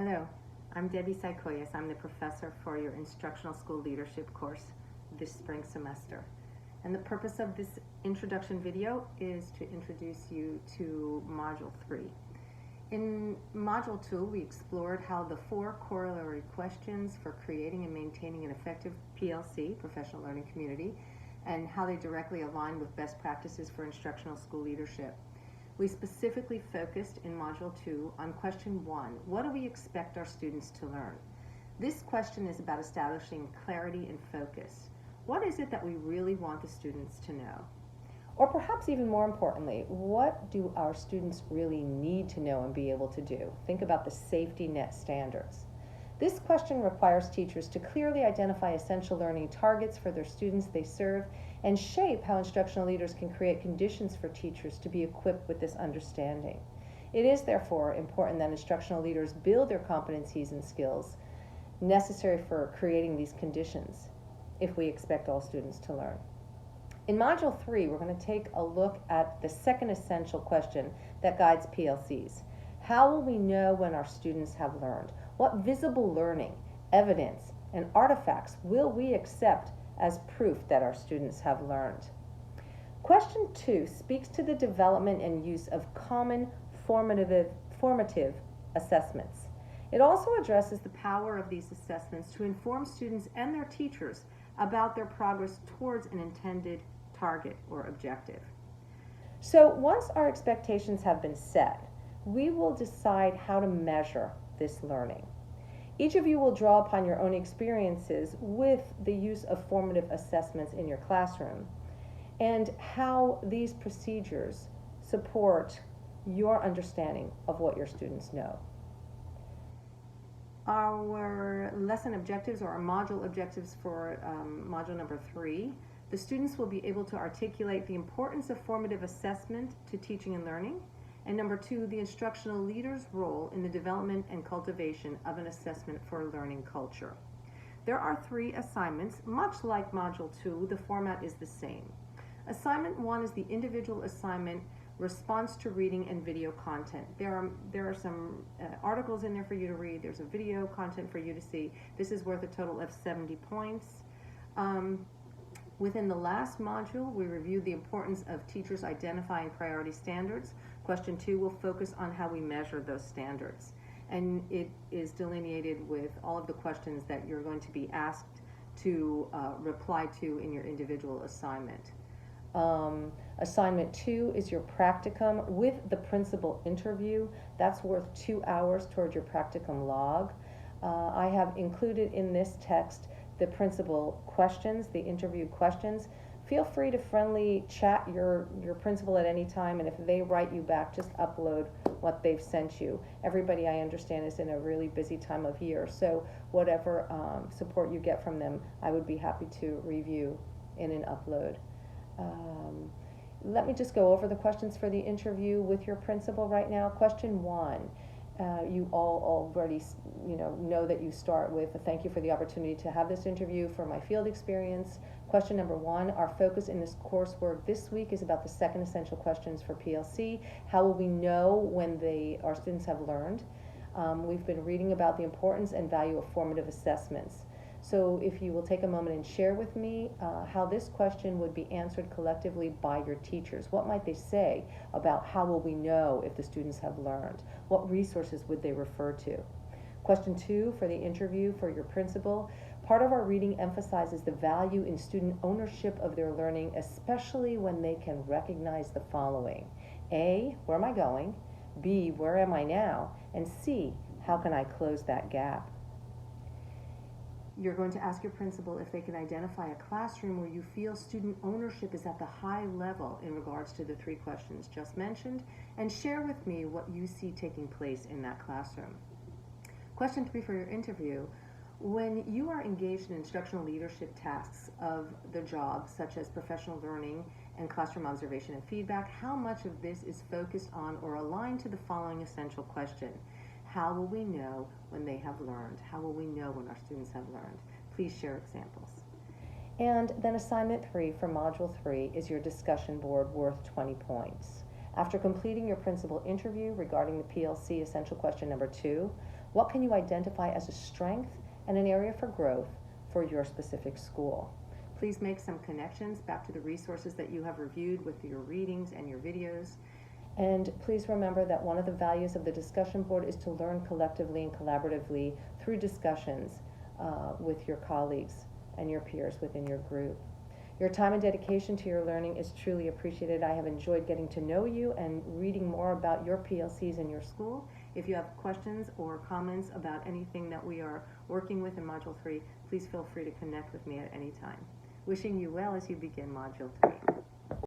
Hello, I'm Debbie Psychoyas. I'm the professor for your Instructional School Leadership course this spring semester. And the purpose of this introduction video is to introduce you to Module 3. In Module 2, we explored how the 4 corollary questions for creating and maintaining an effective PLC, professional learning community, and how they directly align with best practices for instructional school leadership. We specifically focused in Module 2 on question 1, what do we expect our students to learn? This question is about establishing clarity and focus. What is it that we really want the students to know? Or perhaps even more importantly, what do our students really need to know and be able to do? Think about the safety net standards. This question requires teachers to clearly identify essential learning targets for their students they serve and shape how instructional leaders can create conditions for teachers to be equipped with this understanding. It is therefore important that instructional leaders build their competencies and skills necessary for creating these conditions if we expect all students to learn. In Module 3, we're going to take a look at the second essential question that guides PLCs. How will we know when our students have learned? What visible learning, evidence, and artifacts will we accept as proof that our students have learned? Question 2 speaks to the development and use of common formative assessments. It also addresses the Power of these assessments to inform students and their teachers about their progress towards an intended target or objective. So once our expectations have been set, we will decide how to measure this learning. Each of you will draw upon your own experiences with the use of formative assessments in your classroom and how these procedures support your understanding of what your students know. Our lesson objectives or our module objectives for module number 3, the students will be able to articulate the importance of formative assessment to teaching and learning. And number 2, the instructional leader's role in the development and cultivation of an assessment for learning culture. There are 3 assignments. Much like Module 2, the format is the same. Assignment 1 is the individual assignment, response to reading and video content. There are some articles in there for you to read. There's a video content for you to see. This is worth a total of 70 points. Within the last module, we reviewed the importance of teachers identifying priority standards. Question 2 will focus on how we measure those standards. And it is delineated with all of the questions that you're going to be asked to reply to in your individual assignment. Assignment 2 is your practicum with the principal interview. That's worth 2 hours toward your practicum log. I have included in this text the principal questions, the interview questions. Feel free to friendly chat your principal at any time, and if they write you back, just upload what they've sent you. Everybody, I understand, is in a really busy time of year, so whatever support you get from them, I would be happy to review in an upload. Let me just go over the questions for the interview with your principal right now. Question 1. You all already know that you start with a thank you for the opportunity to have this interview for my field experience. Question number 1, our focus in this coursework this week is about the second essential questions for PLC. How will we know when our students have learned? We've been reading about the importance and value of formative assessments. So if you will take a moment and share with me how this question would be answered collectively by your teachers. What might they say about how will we know if the students have learned? What resources would they refer to? Question 2 for the interview for your principal. Part of our reading emphasizes the value in student ownership of their learning, especially when they can recognize the following. A, where am I going? B, where am I now? And C, how can I close that gap? You're going to ask your principal if they can identify a classroom where you feel student ownership is at the high level in regards to the 3 questions just mentioned, and share with me what you see taking place in that classroom. Question 3 for your interview. When you are engaged in instructional leadership tasks of the job, such as professional learning and classroom observation and feedback, how much of this is focused on or aligned to the following essential question? How will we know when they have learned? How will we know when our students have learned? Please share examples. And then assignment 3 for module 3 is your discussion board worth 20 points. After completing your principal interview regarding the PLC essential question number 2, What can you identify as a strength and an area for growth for your specific school? Please make some connections back to the resources that you have reviewed with your readings and your videos. And please remember that one of the values of the discussion board is to learn collectively and collaboratively through discussions with your colleagues and your peers within your group. Your time and dedication to your learning is truly appreciated. I have enjoyed getting to know you and reading more about your PLCs in your school. If you have questions or comments about anything that we are working with in Module 3, please feel free to connect with me at any time. Wishing you well as you begin Module 3.